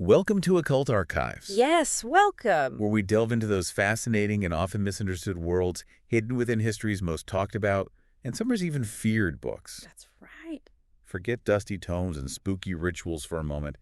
Welcome to Occult Archives. Yes, welcome. Where we delve into those fascinating and often misunderstood worlds hidden within history's most talked about and sometimes even feared books. That's right. Forget dusty tomes and spooky rituals for a moment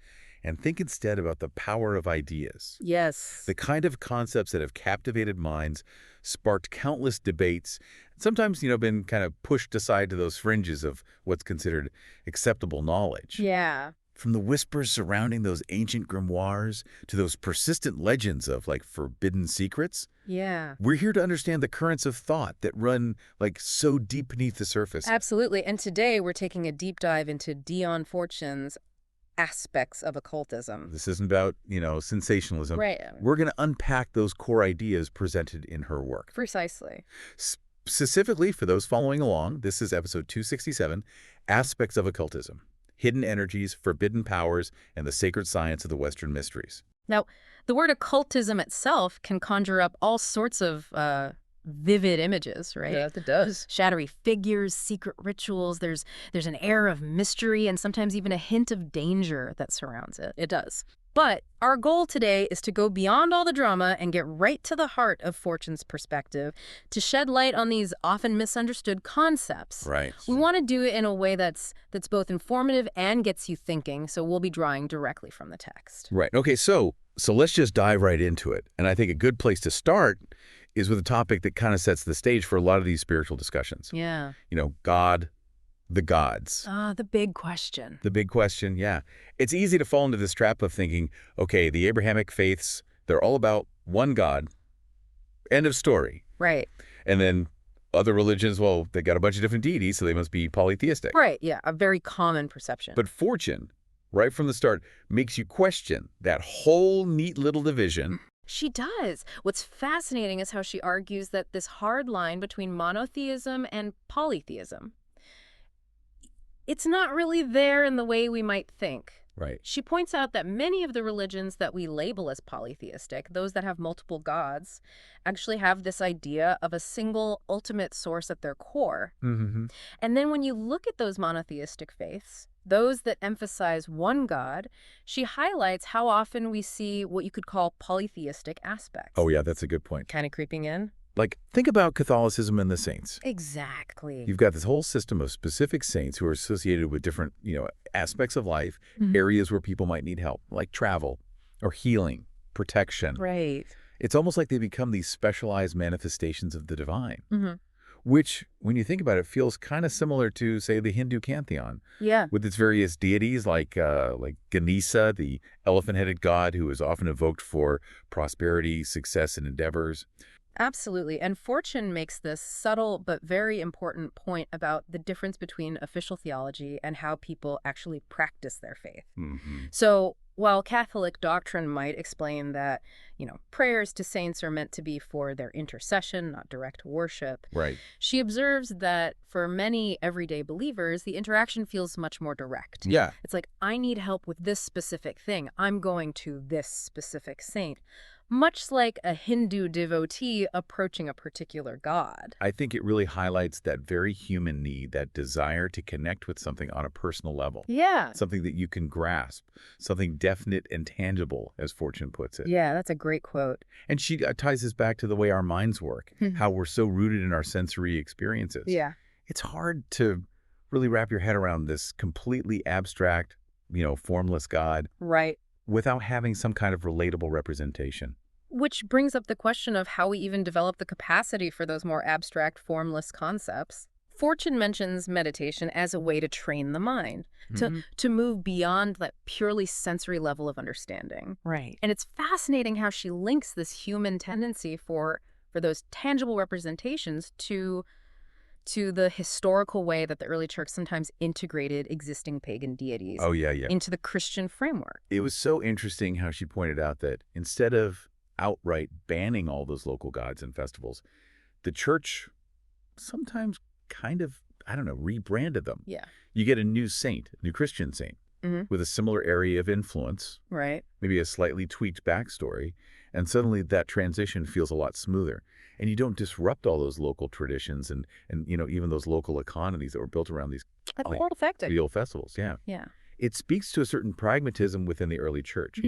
and think instead about the power of ideas. Yes. The kind of concepts that have captivated minds, sparked countless debates, and sometimes, been kind of pushed aside to those fringes of what's considered acceptable knowledge. Yeah. From the whispers surrounding those ancient grimoires to those persistent legends of, forbidden secrets, Yeah. we're here to understand the currents of thought that run, so deep beneath the surface. Absolutely. And today we're taking a deep dive into Dion Fortune's aspects of occultism. This isn't about, sensationalism. Right. We're going to unpack those core ideas presented in her work. Precisely. Specifically, for those following along, this is episode 267, Aspects of Occultism. Hidden Energies, Forbidden Powers, and the Sacred Science of the Western Mysteries. Now, the word occultism itself can conjure up all sorts of vivid images, right? Yeah, it does. Shadowy figures, secret rituals. There's an air of mystery and sometimes even a hint of danger that surrounds it. It does. But our goal today is to go beyond all the drama and get right to the heart of Fortune's perspective to shed light on these often misunderstood concepts. Right. We want to do it in a way that's both informative and gets you thinking, so we'll be drawing directly from the text. Right. Okay, so let's just dive right into it. And I think a good place to start is with a topic that kind of sets the stage for a lot of these spiritual discussions. Yeah. God, the gods. The big question. The big question, yeah. It's easy to fall into this trap of thinking, okay, the Abrahamic faiths, they're all about one God, end of story. Right. And then other religions, well, they got a bunch of different deities, so they must be polytheistic. Right, yeah, a very common perception. But Fortune, right from the start, makes you question that whole neat little division. She does. What's fascinating is how she argues that this hard line between monotheism and polytheism, it's not really there in the way we might think. Right. She points out that many of the religions that we label as polytheistic, those that have multiple gods, actually have this idea of a single ultimate source at their core. Mm-hmm. And then when you look at those monotheistic faiths, those that emphasize one God, she highlights how often we see what you could call polytheistic aspects. Oh, yeah, that's a good point. Kind of creeping in? Think about Catholicism and the saints. Exactly. You've got this whole system of specific saints who are associated with different, aspects of life, areas where people might need help, like travel or healing, protection. Right. It's almost like they become these specialized manifestations of the divine, which, when you think about it, feels kind of similar to, say, the Hindu pantheon. Yeah. With its various deities like Ganesha, the elephant-headed god who is often evoked for prosperity, success, and endeavors. Absolutely. And Fortune makes this subtle but very important point about the difference between official theology and how people actually practice their faith. So while Catholic doctrine might explain that, prayers to saints are meant to be for their intercession, not direct worship, Right. she observes that for many everyday believers, the interaction feels much more direct. Yeah. It's like, I need help with this specific thing. I'm going to this specific saint. Much like a Hindu devotee approaching a particular god. I think it really highlights that very human need, that desire to connect with something on a personal level. Yeah. Something that you can grasp, something definite and tangible, as Fortune puts it. Yeah, that's a great quote. And she ties this back to the way our minds work, how we're so rooted in our sensory experiences. Yeah. It's hard to really wrap your head around this completely abstract, formless God. Right. Without having some kind of relatable representation. Which brings up the question of how we even develop the capacity for those more abstract, formless concepts. Fortune mentions meditation as a way to train the mind, to move beyond that purely sensory level of understanding. Right. And it's fascinating how she links this human tendency for those tangible representations to the historical way that the early church sometimes integrated existing pagan deities into the Christian framework. It was so interesting how she pointed out that instead of outright banning all those local gods and festivals, the church sometimes kind of, rebranded them. Yeah. You get a new saint, a new Christian saint, with a similar area of influence, right? Maybe a slightly tweaked backstory, and suddenly that transition feels a lot smoother. And you don't disrupt all those local traditions and even those local economies that were built around these That's all effective. real festivals. Yeah. Yeah. it speaks to a certain pragmatism within the early church.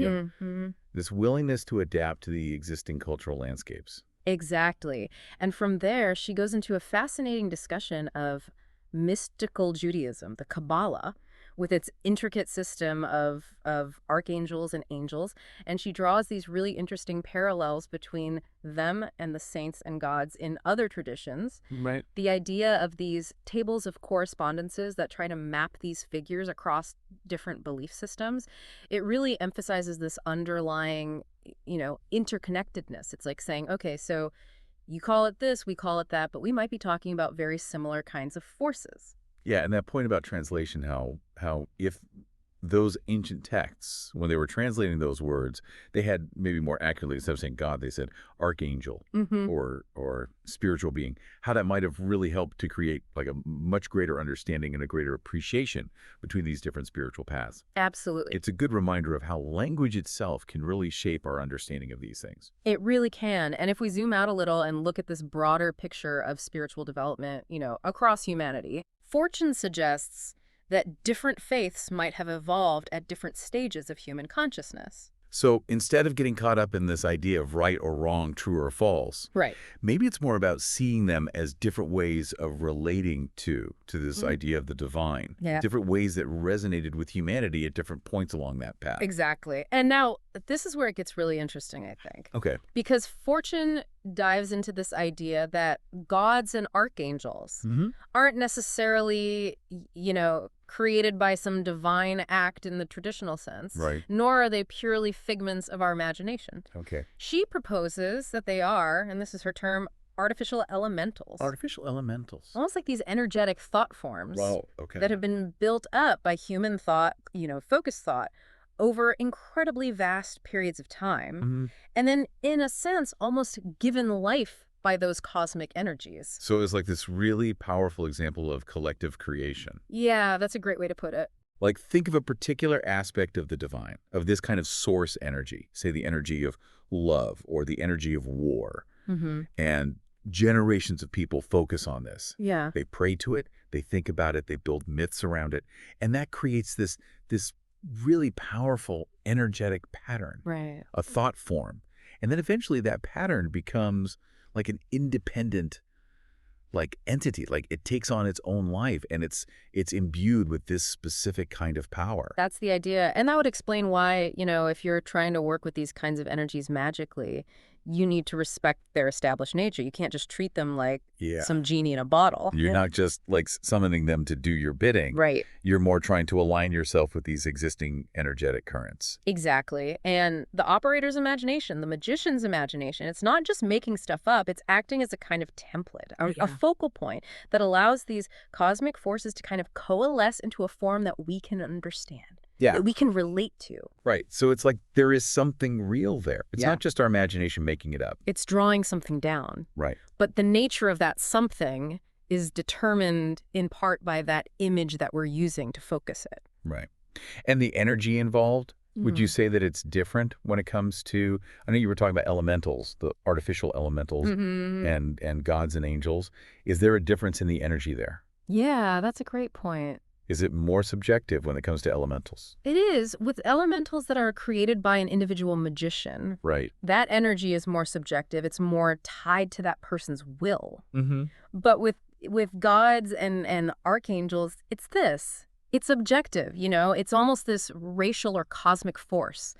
This willingness to adapt to the existing cultural landscapes. Exactly. And from there, she goes into a fascinating discussion of mystical Judaism, the Qabalah, with its intricate system of archangels and angels. And she draws these really interesting parallels between them and the saints and gods in other traditions. Right. The idea of these tables of correspondences that try to map these figures across different belief systems, it really emphasizes this underlying, interconnectedness. It's like saying, okay, so you call it this, we call it that, but we might be talking about very similar kinds of forces. Yeah, and that point about translation, how if those ancient texts, when they were translating those words, they had maybe more accurately, instead of saying God, they said archangel or spiritual being, how that might have really helped to create like a much greater understanding and a greater appreciation between these different spiritual paths. Absolutely. It's a good reminder of how language itself can really shape our understanding of these things. It really can. And if we zoom out a little and look at this broader picture of spiritual development, across humanity, Fortune suggests that different faiths might have evolved at different stages of human consciousness. So instead of getting caught up in this idea of right or wrong, true or false, Right. maybe it's more about seeing them as different ways of relating to this idea of the divine, different ways that resonated with humanity at different points along that path. Exactly. And now this is where it gets really interesting, I think. Okay. Because Fortune dives into this idea that gods and archangels aren't necessarily, created by some divine act in the traditional sense, Right. nor are they purely figments of our imagination. Okay. She proposes that they are, and this is her term, artificial elementals. Artificial elementals. Almost like these energetic thought forms Wow. Okay. that have been built up by human thought, focused thought, over incredibly vast periods of time, and then, in a sense, almost given life by those cosmic energies. So it's like this really powerful example of collective creation. Yeah, that's a great way to put it. Like, think of a particular aspect of the divine, of this kind of source energy, say the energy of love or the energy of war. And generations of people focus on this. Yeah. They pray to it, they think about it, they build myths around it, and that creates this really powerful energetic pattern, Right. a thought form. And then eventually that pattern becomes like an independent entity, like it takes on its own life and it's imbued with this specific kind of power. That's the idea. And that would explain why, if you're trying to work with these kinds of energies magically, you need to respect their established nature. You can't just treat them like some genie in a bottle. You're not just like summoning them to do your bidding. Right. You're more trying to align yourself with these existing energetic currents. Exactly. And the operator's imagination, the magician's imagination, it's not just making stuff up, it's acting as a kind of template, a focal point that allows these cosmic forces to kind of coalesce into a form that we can understand. Yeah. That we can relate to. Right. So it's like there is something real there. It's not just our imagination making it up. It's drawing something down. Right. But the nature of that something is determined in part by that image that we're using to focus it. Right. And the energy involved, would you say that it's different when it comes to, I know you were talking about elementals, the artificial elementals and gods and angels. Is there a difference in the energy there? Yeah, that's a great point. Is it more subjective when it comes to elementals? It is. With elementals that are created by an individual magician, Right. that energy is more subjective. It's more tied to that person's will. But with gods and archangels, it's this. It's objective, It's almost this racial or cosmic force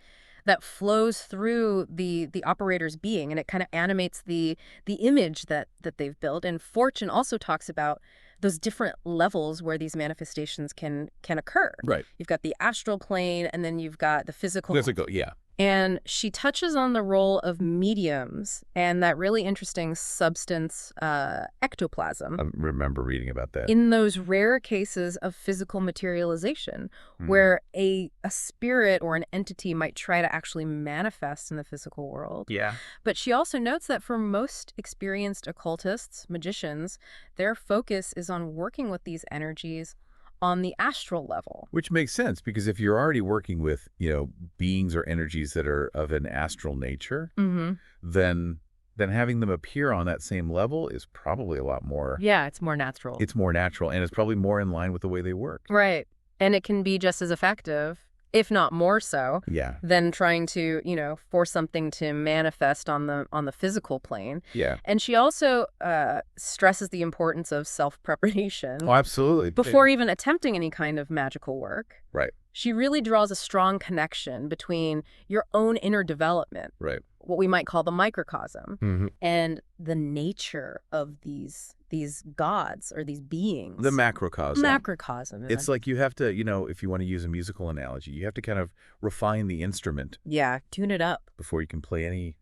that flows through the operator's being, and it kind of animates the image that they've built. And Fortune also talks about those different levels where these manifestations can occur. Right. You've got the astral plane, and then you've got the physical. Physical, yeah. And she touches on the role of mediums and that really interesting substance, ectoplasm. I remember reading about that. In those rare cases of physical materialization, where a spirit or an entity might try to actually manifest in the physical world. Yeah. But she also notes that for most experienced occultists, magicians, their focus is on working with these energies on the astral level. Which makes sense, because if you're already working with, beings or energies that are of an astral nature, then having them appear on that same level is probably a lot more. Yeah, it's more natural. It's more natural, and it's probably more in line with the way they work. Right. And it can be just as effective, if not more so, Yeah. than trying to, force something to manifest on the physical plane. Yeah. And she also stresses the importance of self-preparation Oh, absolutely. before even attempting any kind of magical work. Right. She really draws a strong connection between your own inner development, Right. what we might call the microcosm, Mm-hmm. and the nature of these gods or these beings. The macrocosm. Macrocosm. It's like you have to, if you want to use a musical analogy, you have to kind of refine the instrument. Yeah, tune it up. Before you can play any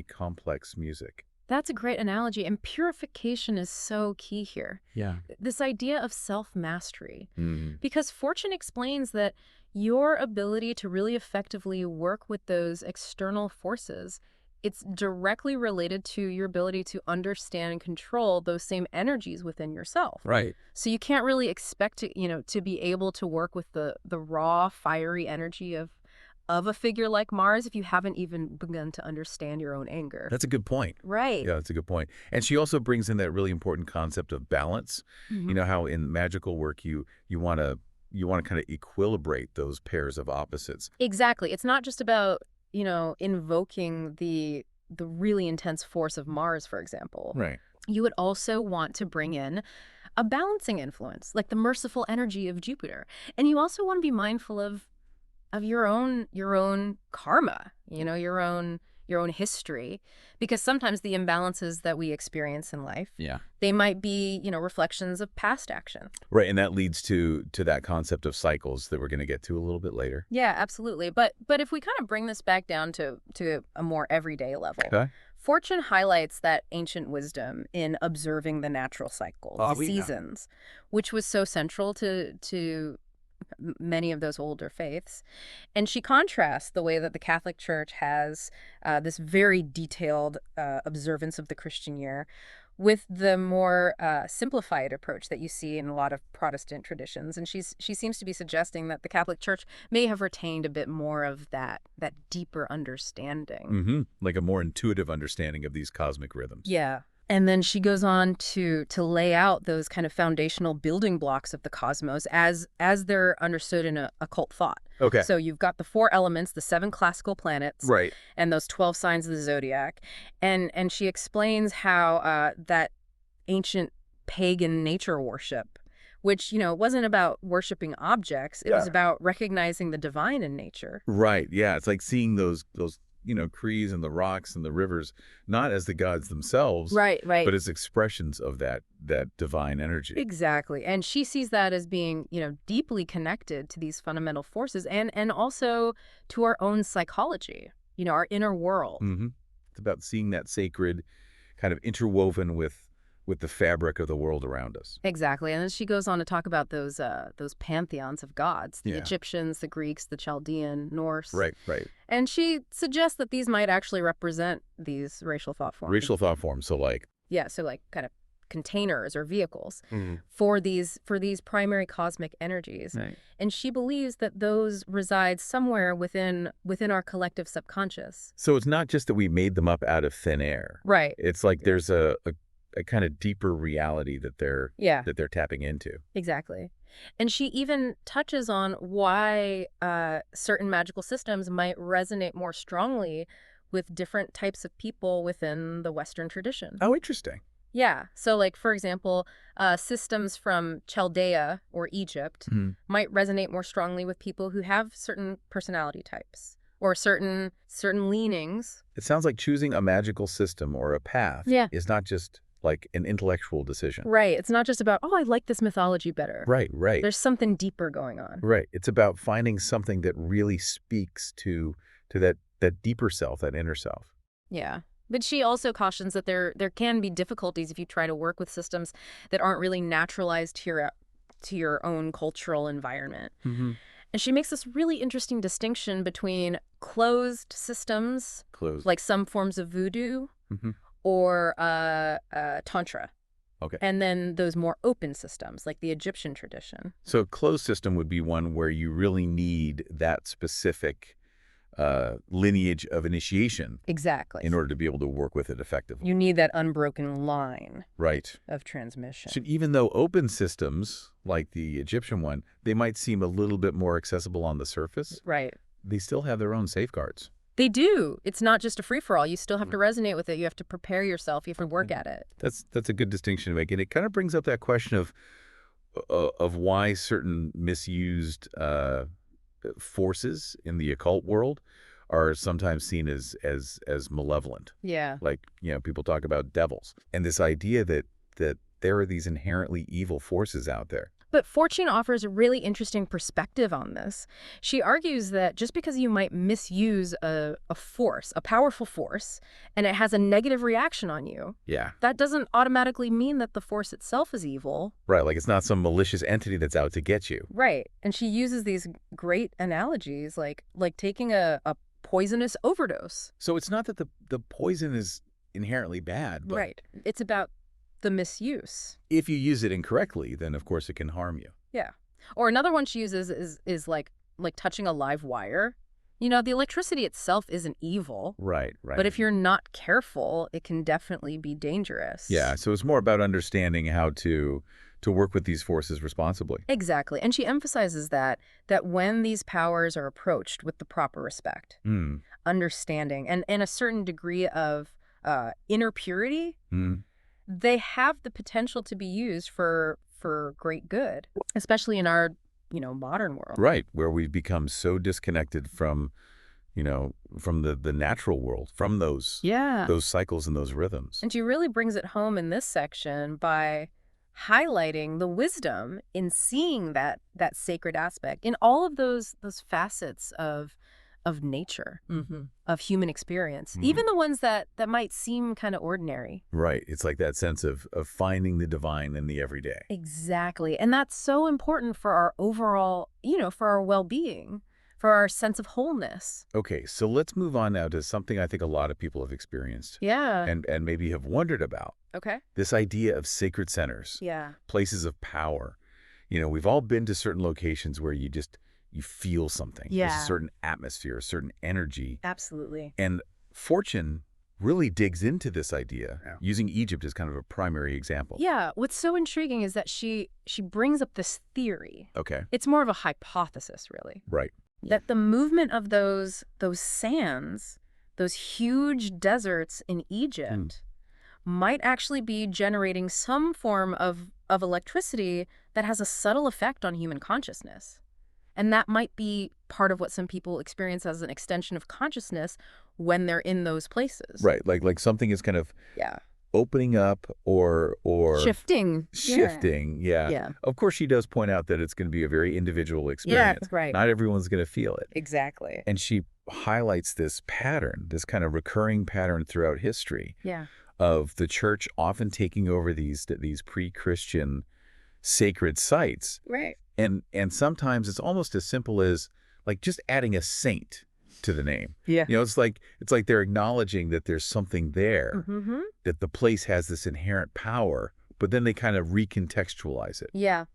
complex music. That's a great analogy, and purification is so key here. Yeah. This idea of self-mastery. Mm-hmm. Because Fortune explains that your ability to really effectively work with those external forces, it's directly related to your ability to understand and control those same energies within yourself. Right. So you can't really expect to be able to work with the raw, fiery energy of a figure like Mars if you haven't even begun to understand your own anger. That's a good point. Right. Yeah, that's a good point. And she also brings in that really important concept of balance. Mm-hmm. You know how in magical work you want to kind of equilibrate those pairs of opposites. Exactly. It's not just about, invoking the really intense force of Mars, for example. Right. You would also want to bring in a balancing influence, like the merciful energy of Jupiter. And you also want to be mindful of your own karma, your own history, because sometimes the imbalances that we experience in life, they might be, reflections of past action. Right, and that leads to that concept of cycles that we're going to get to a little bit later. Yeah, absolutely. But if we kind of bring this back down to a more everyday level, okay. Fortune highlights that ancient wisdom in observing the natural cycles, the seasons, which was so central to many of those older faiths. And she contrasts the way that the Catholic Church has this very detailed observance of the Christian year with the more simplified approach that you see in a lot of Protestant traditions. And she seems to be suggesting that the Catholic Church may have retained a bit more of that deeper understanding. Mm-hmm. Like a more intuitive understanding of these cosmic rhythms. Yeah. And then she goes on to lay out those kind of foundational building blocks of the cosmos as they're understood in occult thought. Okay. So you've got the 4 elements, the 7 classical planets, right, and those 12 signs of the zodiac. And she explains how that ancient pagan nature worship, which, wasn't about worshiping objects. It was about recognizing the divine in nature. Right. Yeah. It's like seeing those trees and the rocks and the rivers, not as the gods themselves, right, but as expressions of that divine energy. Exactly. And she sees that as being, deeply connected to these fundamental forces and also to our own psychology, our inner world. Mm-hmm. It's about seeing that sacred kind of interwoven with the fabric of the world around us. Exactly. And then she goes on to talk about those pantheons of gods, the Egyptians, the Greeks, the Chaldean, Norse. Right. And she suggests that these might actually represent these racial thought forms. Racial thought forms, so like kind of containers or vehicles for these primary cosmic energies. Right. And she believes that those reside somewhere within our collective subconscious. So it's not just that we made them up out of thin air. Right. It's like there's a kind of deeper reality that they're tapping into. Exactly. And she even touches on why certain magical systems might resonate more strongly with different types of people within the Western tradition. Oh, interesting. Yeah. So, like, for example, systems from Chaldea or Egypt might resonate more strongly with people who have certain personality types or certain leanings. It sounds like choosing a magical system or a path is not just like an intellectual decision. Right. It's not just about, oh, I like this mythology better. Right. There's something deeper going on. Right. It's about finding something that really speaks to that deeper self, that inner self. Yeah. But she also cautions that there can be difficulties if you try to work with systems that aren't really naturalized to your own cultural environment. Mm-hmm. And she makes this really interesting distinction between closed systems, like some forms of voodoo, or tantra. Okay. And then those more open systems, like the Egyptian tradition. So a closed system would be one where you really need that specific lineage of initiation. Exactly. In order to be able to work with it effectively. You need that unbroken line of transmission. So even though open systems, like the Egyptian one, they might seem a little bit more accessible on the surface, they still have their own safeguards. They do. It's not just a free-for-all. You still have to resonate with it. You have to prepare yourself. You have to work at it. That's a good distinction to make. And it kind of brings up that question of why certain misused forces in the occult world are sometimes seen as malevolent. Yeah. Like, people talk about devils. And this idea that there are these inherently evil forces out there. But Fortune offers a really interesting perspective on this. She argues that just because you might misuse a force, a powerful force, and it has a negative reaction on you, that doesn't automatically mean that the force itself is evil. Right, like it's not some malicious entity that's out to get you. Right, and she uses these great analogies, like taking a poisonous overdose. So it's not that the poison is inherently bad, but... Right, it's about the misuse. If you use it incorrectly, then of course it can harm you. Yeah. Or another one she uses is like touching a live wire. The electricity itself isn't evil. Right. But if you're not careful, it can definitely be dangerous. Yeah, so it's more about understanding how to work with these forces responsibly. Exactly. And she emphasizes that when these powers are approached with the proper respect, understanding, and a certain degree of inner purity, they have the potential to be used for great good, especially in our, modern world. Right, where we've become so disconnected from the natural world, from those cycles and those rhythms. And she really brings it home in this section by highlighting the wisdom in seeing that sacred aspect in all of those facets of nature, of human experience, even the ones that might seem kind of ordinary. Right. It's like that sense of finding the divine in the everyday. Exactly. And that's so important for our overall, for our well-being, for our sense of wholeness. Okay, so let's move on now to something I think a lot of people have experienced. Yeah. And maybe have wondered about. Okay. This idea of sacred centers. Yeah. Places of power. We've all been to certain locations where you feel something. Yeah. There's a certain atmosphere, a certain energy. Absolutely. And Fortune really digs into this idea, using Egypt as kind of a primary example. Yeah. What's so intriguing is that she brings up this theory. Okay. It's more of a hypothesis, really. Right. That the movement of those sands, those huge deserts in Egypt, might actually be generating some form of electricity that has a subtle effect on human consciousness. And that might be part of what some people experience as an extension of consciousness when they're in those places. Right, like something is kind of opening up or shifting. Yeah. Of course, she does point out that it's going to be a very individual experience. Yeah, right. Not everyone's going to feel it. Exactly. And she highlights this pattern, this kind of recurring pattern throughout history. Yeah. Of the church often taking over these pre-Christian sacred sites. Right. And sometimes it's almost as simple as like just adding a saint to the name. Yeah. It's like they're acknowledging that there's something there, that the place has this inherent power, but then they kind of recontextualize it. Yeah.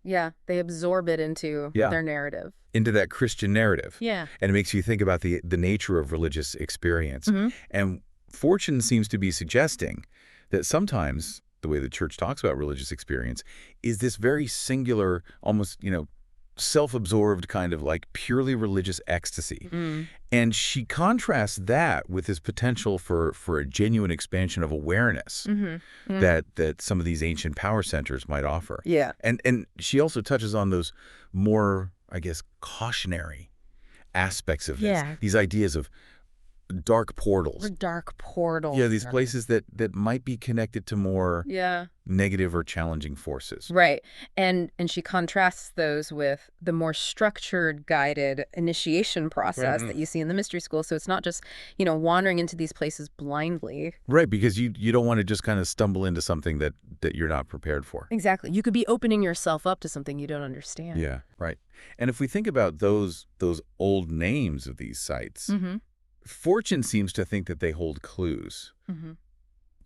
They absorb it into their narrative. Into that Christian narrative. Yeah. And it makes you think about the nature of religious experience. And Fortune seems to be suggesting that sometimes the way the church talks about religious experience is this very singular, almost, self-absorbed kind of like purely religious ecstasy. And she contrasts that with this potential for a genuine expansion of awareness that some of these ancient power centers might offer. Yeah. And she also touches on those more, I guess, cautionary aspects of this. Yeah. These ideas of dark portals. Yeah, these places that might be connected to more negative or challenging forces. Right. And she contrasts those with the more structured, guided initiation process that you see in the mystery school. So it's not just, wandering into these places blindly. Right, because you don't want to just kind of stumble into something that you're not prepared for. Exactly. You could be opening yourself up to something you don't understand. Yeah, right. And if we think about those old names of these sites, Fortune seems to think that they hold clues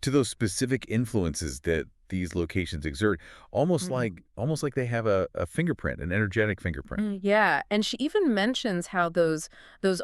to those specific influences that these locations exert, almost like they have a fingerprint, an energetic fingerprint. Yeah, and she even mentions how those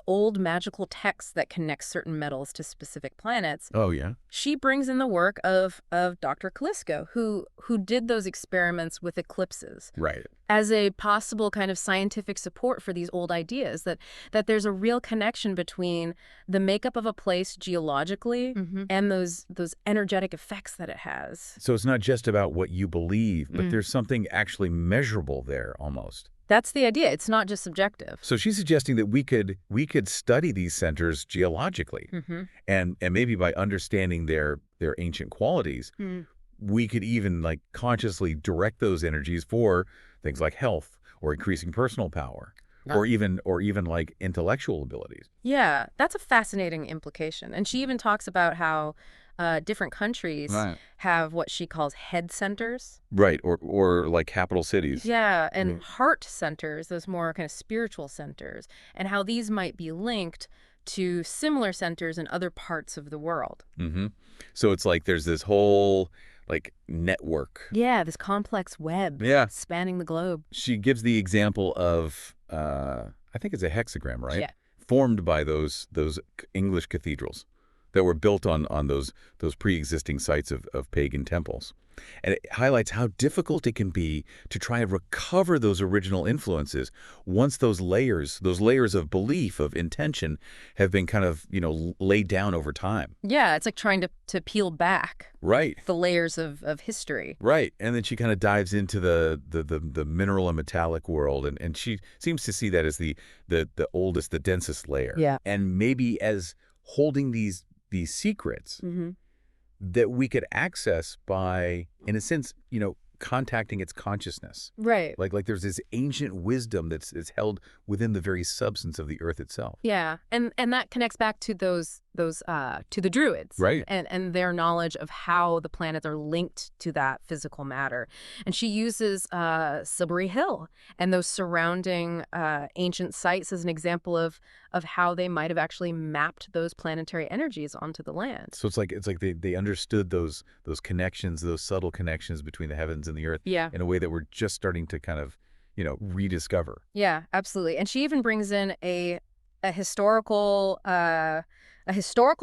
old magical texts that connect certain metals to specific planets. Oh yeah. She brings in the work of Dr. Callisto, who did those experiments with eclipses. Right. As a possible kind of scientific support for these old ideas, that there's a real connection between the makeup of a place geologically and those energetic effects that it has. So it's not just about what you believe, but there's something actually measurable there almost. That's the idea. It's not just subjective. So she's suggesting that we could study these centers geologically, and maybe by understanding their ancient qualities, we could even like consciously direct those energies for things like health or increasing personal power, or even like intellectual abilities. Yeah, that's a fascinating implication. And she even talks about how different countries have what she calls head centers. Right, or like capital cities. Yeah, and heart centers, those more kind of spiritual centers, and how these might be linked to similar centers in other parts of the world. So it's like there's this whole like network. Yeah, this complex web spanning the globe. She gives the example of, I think it's a hexagram, right? Yeah. Formed by those English cathedrals that were built on those pre-existing sites of pagan temples. And it highlights how difficult it can be to try and recover those original influences once those layers of belief, of intention, have been kind of, laid down over time. Yeah, it's like trying to peel back the layers of history. Right. And then she kind of dives into the mineral and metallic world, and she seems to see that as the oldest, the densest layer. Yeah. And maybe as holding these secrets that we could access by, in a sense, contacting its consciousness. Right. Like there's this ancient wisdom that's held within the very substance of the earth itself. Yeah, and that connects back to those to the Druids, right? And their knowledge of how the planets are linked to that physical matter. And she uses Silbury Hill and those surrounding ancient sites as an example of how they might have actually mapped those planetary energies onto the land. So it's like they understood those connections, those subtle connections between the heavens and the earth, in a way that we're just starting to kind of, rediscover. Yeah, absolutely. And she even brings in a historical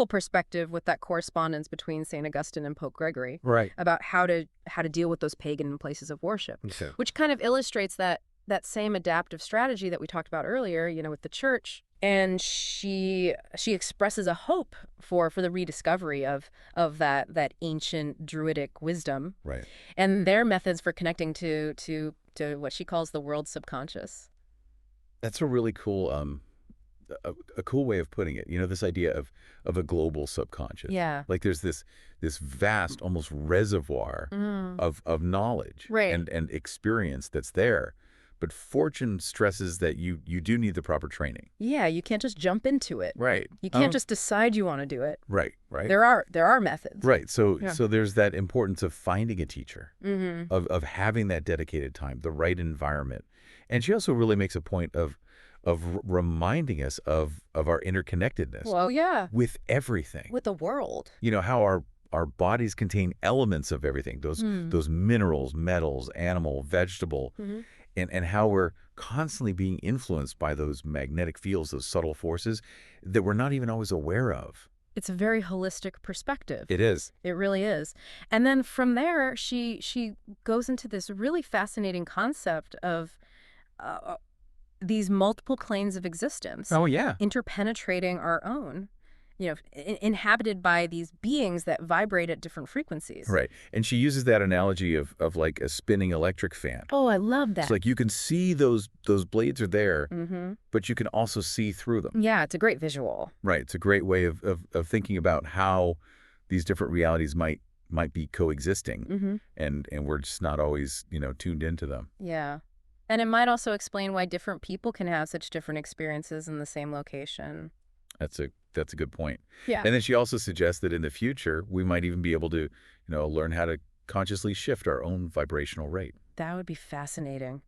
perspective with that correspondence between St. Augustine and Pope Gregory, right? About how to deal with those pagan places of worship, which kind of illustrates that same adaptive strategy that we talked about earlier, with the church. And she expresses a hope for the rediscovery of that ancient druidic wisdom, right? And their methods for connecting to what she calls the world subconscious. That's a really cool a cool way of putting it. This idea of a global subconscious. Yeah. Like there's this vast, almost reservoir of knowledge and experience that's there. But Fortune stresses that you do need the proper training. Yeah, you can't just jump into it. Right. You can't just decide you want to do it. Right. There are methods. Right. So there's that importance of finding a teacher, of having that dedicated time, the right environment. And she also really makes a point of reminding us of our interconnectedness. Well, yeah. With everything. With the world. How our bodies contain elements of everything, those minerals, metals, animal, vegetable, and how we're constantly being influenced by those magnetic fields, those subtle forces that we're not even always aware of. It's a very holistic perspective. It is. It really is. And then from there, she goes into this really fascinating concept of these multiple planes of existence. Oh, yeah. Interpenetrating our own. Inhabited by these beings that vibrate at different frequencies. Right. And she uses that analogy of like a spinning electric fan. Oh, I love that. It's like you can see those blades are there, but you can also see through them. Yeah, it's a great visual. Right. It's a great way of thinking about how these different realities might be coexisting, and we're just not always, tuned into them. Yeah. And it might also explain why different people can have such different experiences in the same location. That's a good point. Yeah. And then she also suggests that in the future, we might even be able to, learn how to consciously shift our own vibrational rate. That would be fascinating.